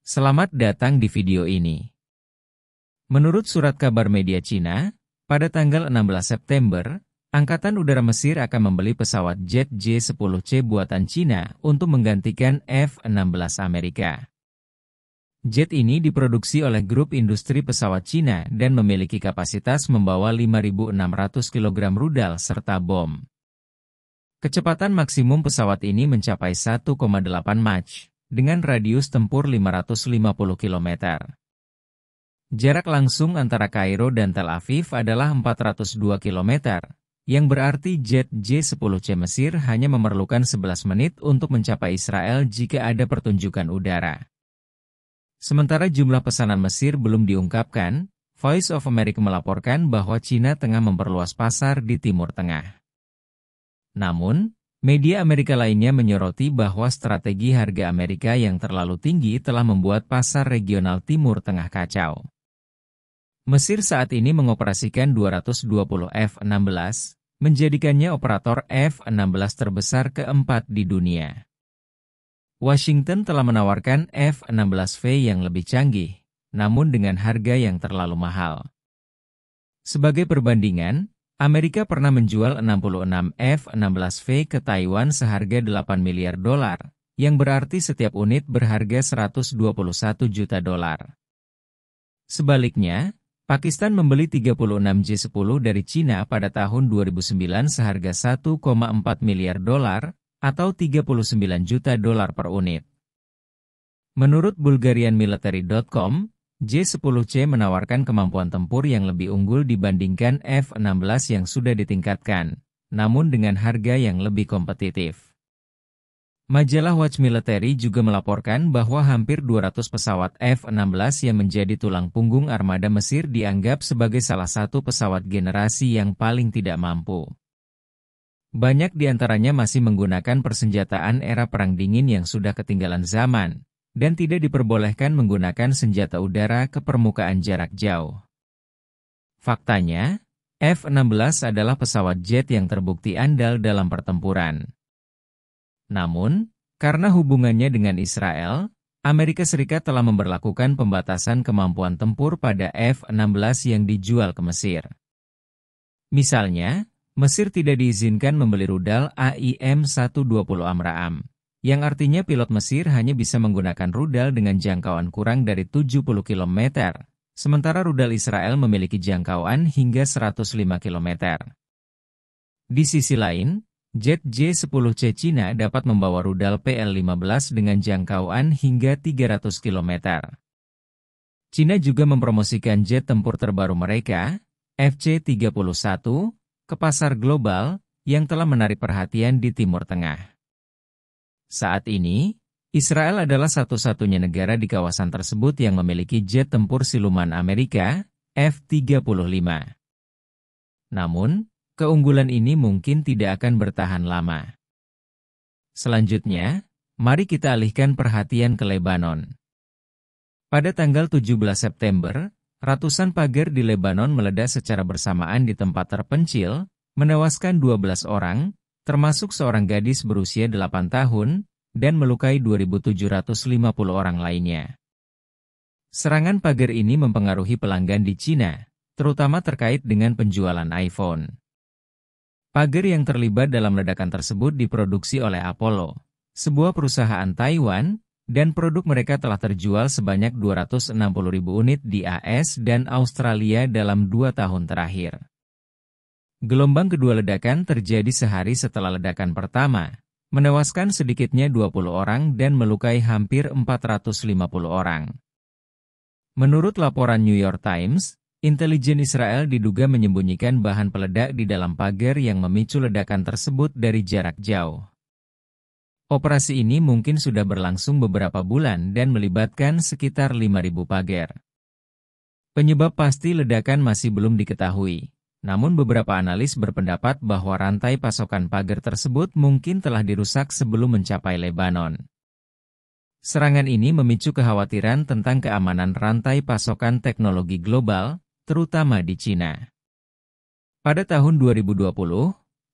Selamat datang di video ini. Menurut surat kabar media Cina, pada tanggal 16 September, Angkatan Udara Mesir akan membeli pesawat jet J-10C buatan Cina untuk menggantikan F-16 Amerika. Jet ini diproduksi oleh grup industri pesawat Cina dan memiliki kapasitas membawa 5.600 kg rudal serta bom. Kecepatan maksimum pesawat ini mencapai 1,8 Mach, dengan radius tempur 550 km. Jarak langsung antara Kairo dan Tel Aviv adalah 402 km, yang berarti jet J-10C Mesir hanya memerlukan 11 menit untuk mencapai Israel jika ada pertunjukan udara. Sementara jumlah pesanan Mesir belum diungkapkan, Voice of America melaporkan bahwa Cina tengah memperluas pasar di Timur Tengah. Namun, media Amerika lainnya menyoroti bahwa strategi harga Amerika yang terlalu tinggi telah membuat pasar regional Timur Tengah kacau. Mesir saat ini mengoperasikan 220 F-16, menjadikannya operator F-16 terbesar keempat di dunia. Washington telah menawarkan F-16V yang lebih canggih, namun dengan harga yang terlalu mahal. Sebagai perbandingan, Amerika pernah menjual 66 F-16V ke Taiwan seharga $8 miliar, yang berarti setiap unit berharga $121 juta. Sebaliknya, Pakistan membeli 36 J-10 dari Cina pada tahun 2009 seharga $1,4 miliar atau $39 juta per unit. Menurut BulgarianMilitary.com, J-10C menawarkan kemampuan tempur yang lebih unggul dibandingkan F-16 yang sudah ditingkatkan, namun dengan harga yang lebih kompetitif. Majalah Watch Military juga melaporkan bahwa hampir 200 pesawat F-16 yang menjadi tulang punggung armada Mesir dianggap sebagai salah satu pesawat generasi yang paling tidak mampu. Banyak di antaranya masih menggunakan persenjataan era Perang Dingin yang sudah ketinggalan zaman, dan tidak diperbolehkan menggunakan senjata udara ke permukaan jarak jauh. Faktanya, F-16 adalah pesawat jet yang terbukti andal dalam pertempuran. Namun, karena hubungannya dengan Israel, Amerika Serikat telah memberlakukan pembatasan kemampuan tempur pada F-16 yang dijual ke Mesir. Misalnya, Mesir tidak diizinkan membeli rudal AIM-120 Amra'am, yang artinya pilot Mesir hanya bisa menggunakan rudal dengan jangkauan kurang dari 70 km, sementara rudal Israel memiliki jangkauan hingga 105 km. Di sisi lain, jet J-10C Cina dapat membawa rudal PL-15 dengan jangkauan hingga 300 km. Cina juga mempromosikan jet tempur terbaru mereka, FC-31, ke pasar global, yang telah menarik perhatian di Timur Tengah. Saat ini, Israel adalah satu-satunya negara di kawasan tersebut yang memiliki jet tempur siluman Amerika, F-35. Namun, keunggulan ini mungkin tidak akan bertahan lama. Selanjutnya, mari kita alihkan perhatian ke Lebanon. Pada tanggal 17 September, ratusan pagar di Lebanon meledak secara bersamaan di tempat terpencil, menewaskan 12 orang, termasuk seorang gadis berusia 8 tahun, dan melukai 2.750 orang lainnya. Serangan pagar ini mempengaruhi pelanggan di Cina, terutama terkait dengan penjualan iPhone. Pagar yang terlibat dalam ledakan tersebut diproduksi oleh Apollo, sebuah perusahaan Taiwan, dan produk mereka telah terjual sebanyak 260.000 unit di AS dan Australia dalam 2 tahun terakhir. Gelombang kedua ledakan terjadi sehari setelah ledakan pertama, menewaskan sedikitnya 20 orang dan melukai hampir 450 orang. Menurut laporan New York Times, intelijen Israel diduga menyembunyikan bahan peledak di dalam pagar yang memicu ledakan tersebut dari jarak jauh. Operasi ini mungkin sudah berlangsung beberapa bulan dan melibatkan sekitar 5.000 pagar. Penyebab pasti ledakan masih belum diketahui. Namun beberapa analis berpendapat bahwa rantai pasokan pagar tersebut mungkin telah dirusak sebelum mencapai Lebanon. Serangan ini memicu kekhawatiran tentang keamanan rantai pasokan teknologi global, terutama di Cina. Pada tahun 2020,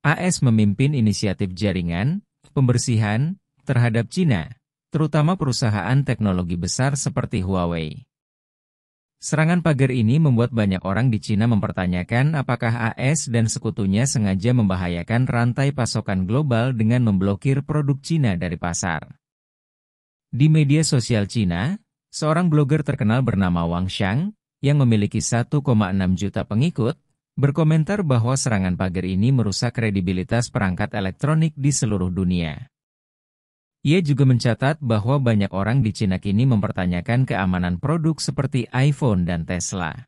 AS memimpin inisiatif jaringan pembersihan terhadap Cina, terutama perusahaan teknologi besar seperti Huawei. Serangan pagar ini membuat banyak orang di Cina mempertanyakan apakah AS dan sekutunya sengaja membahayakan rantai pasokan global dengan memblokir produk Cina dari pasar. Di media sosial Cina, seorang blogger terkenal bernama Wang Xiang, yang memiliki 1,6 juta pengikut, berkomentar bahwa serangan pagar ini merusak kredibilitas perangkat elektronik di seluruh dunia. Ia juga mencatat bahwa banyak orang di Cina kini mempertanyakan keamanan produk seperti iPhone dan Tesla.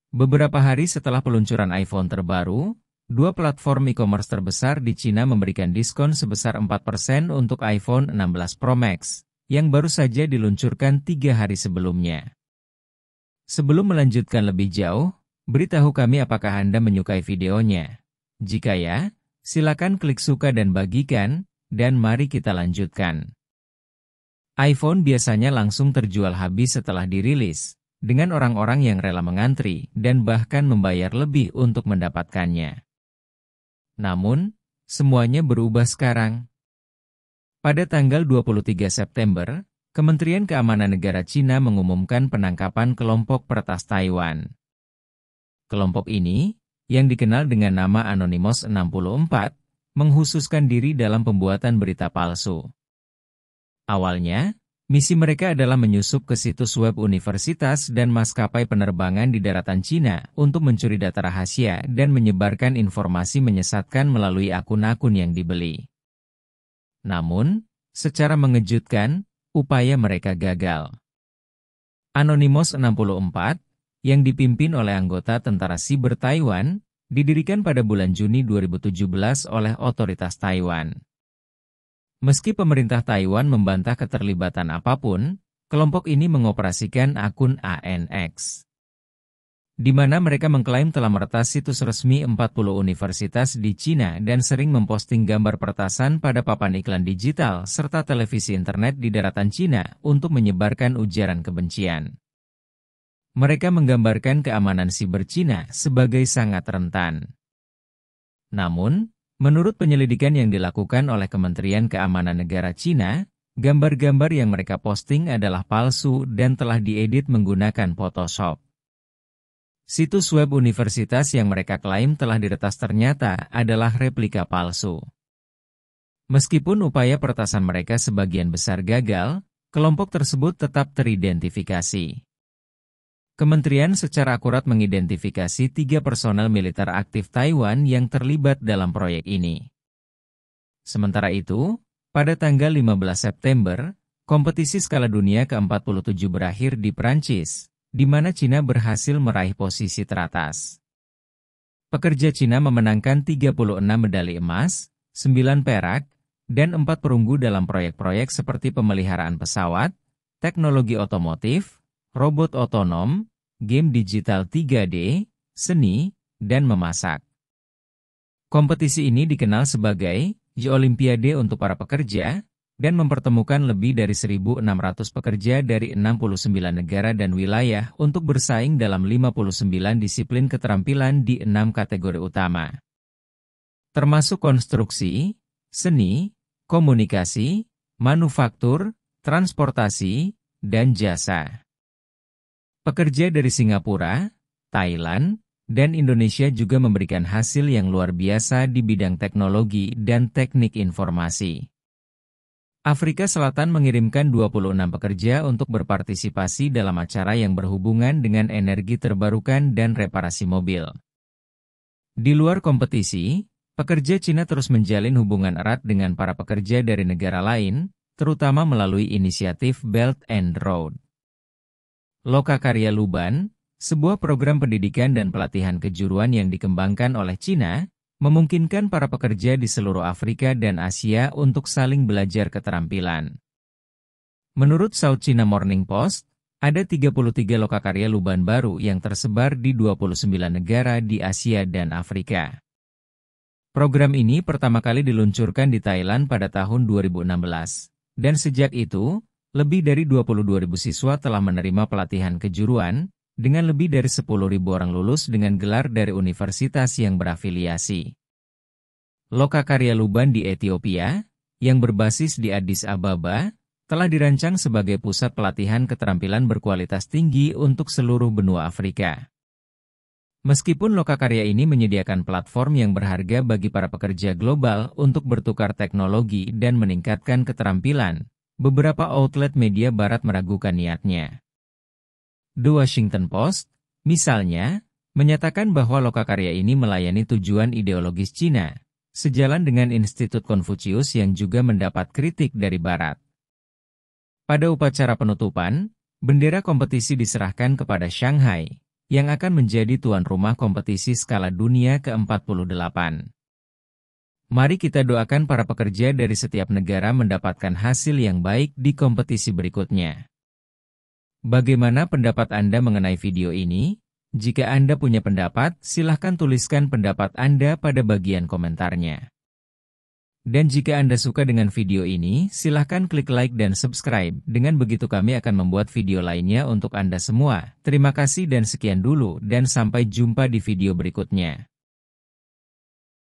Beberapa hari setelah peluncuran iPhone terbaru, dua platform e-commerce terbesar di Cina memberikan diskon sebesar 4% untuk iPhone 16 Pro Max, yang baru saja diluncurkan 3 hari sebelumnya. Sebelum melanjutkan lebih jauh, beritahu kami apakah Anda menyukai videonya. Jika ya, silakan klik suka dan bagikan, dan mari kita lanjutkan. iPhone biasanya langsung terjual habis setelah dirilis, dengan orang-orang yang rela mengantri dan bahkan membayar lebih untuk mendapatkannya. Namun, semuanya berubah sekarang. Pada tanggal 23 September, Kementerian Keamanan Negara Cina mengumumkan penangkapan kelompok peretas Taiwan. Kelompok ini, yang dikenal dengan nama Anonymous 64, menghususkan diri dalam pembuatan berita palsu. Awalnya, misi mereka adalah menyusup ke situs web universitas dan maskapai penerbangan di daratan Cina untuk mencuri data rahasia dan menyebarkan informasi menyesatkan melalui akun-akun yang dibeli. Namun, secara mengejutkan, upaya mereka gagal. Anonymous 64, yang dipimpin oleh anggota tentara siber Taiwan, didirikan pada bulan Juni 2017 oleh otoritas Taiwan. Meski pemerintah Taiwan membantah keterlibatan apapun, kelompok ini mengoperasikan akun ANX, di mana mereka mengklaim telah meretas situs resmi 40 universitas di Cina dan sering memposting gambar peretasan pada papan iklan digital serta televisi internet di daratan Cina untuk menyebarkan ujaran kebencian. Mereka menggambarkan keamanan siber Cina sebagai sangat rentan. Namun, menurut penyelidikan yang dilakukan oleh Kementerian Keamanan Negara Cina, gambar-gambar yang mereka posting adalah palsu dan telah diedit menggunakan Photoshop. Situs web universitas yang mereka klaim telah diretas ternyata adalah replika palsu. Meskipun upaya peretasan mereka sebagian besar gagal, kelompok tersebut tetap teridentifikasi. Kementerian secara akurat mengidentifikasi 3 personel militer aktif Taiwan yang terlibat dalam proyek ini. Sementara itu, pada tanggal 15 September, kompetisi skala dunia ke-47 berakhir di Prancis, di mana Cina berhasil meraih posisi teratas. Pekerja Cina memenangkan 36 medali emas, 9 perak, dan 4 perunggu dalam proyek-proyek seperti pemeliharaan pesawat, teknologi otomotif, robot otonom, game digital 3D, seni, dan memasak. Kompetisi ini dikenal sebagai Olimpiade untuk para pekerja, dan mempertemukan lebih dari 1.600 pekerja dari 69 negara dan wilayah untuk bersaing dalam 59 disiplin keterampilan di 6 kategori utama, termasuk konstruksi, seni, komunikasi, manufaktur, transportasi, dan jasa. Pekerja dari Singapura, Thailand, dan Indonesia juga memberikan hasil yang luar biasa di bidang teknologi dan teknik informasi. Afrika Selatan mengirimkan 26 pekerja untuk berpartisipasi dalam acara yang berhubungan dengan energi terbarukan dan reparasi mobil. Di luar kompetisi, pekerja Cina terus menjalin hubungan erat dengan para pekerja dari negara lain, terutama melalui inisiatif Belt and Road. Lokakarya Luban, sebuah program pendidikan dan pelatihan kejuruan yang dikembangkan oleh Cina, memungkinkan para pekerja di seluruh Afrika dan Asia untuk saling belajar keterampilan. Menurut South China Morning Post, ada 33 lokakarya Luban baru yang tersebar di 29 negara di Asia dan Afrika. Program ini pertama kali diluncurkan di Thailand pada tahun 2016, dan sejak itu, lebih dari 22.000 siswa telah menerima pelatihan kejuruan, dengan lebih dari 10.000 orang lulus dengan gelar dari universitas yang berafiliasi. Lokakarya Luban di Ethiopia, yang berbasis di Addis Ababa, telah dirancang sebagai pusat pelatihan keterampilan berkualitas tinggi untuk seluruh benua Afrika. Meskipun Lokakarya ini menyediakan platform yang berharga bagi para pekerja global untuk bertukar teknologi dan meningkatkan keterampilan, beberapa outlet media barat meragukan niatnya. The Washington Post, misalnya, menyatakan bahwa Lokakarya ini melayani tujuan ideologis Cina, sejalan dengan Institut Konfusius yang juga mendapat kritik dari Barat. Pada upacara penutupan, bendera kompetisi diserahkan kepada Shanghai, yang akan menjadi tuan rumah kompetisi skala dunia ke-48. Mari kita doakan para pekerja dari setiap negara mendapatkan hasil yang baik di kompetisi berikutnya. Bagaimana pendapat Anda mengenai video ini? Jika Anda punya pendapat, silahkan tuliskan pendapat Anda pada bagian komentarnya. Dan jika Anda suka dengan video ini, silahkan klik like dan subscribe. Dengan begitu kami akan membuat video lainnya untuk Anda semua. Terima kasih dan sekian dulu, dan sampai jumpa di video berikutnya.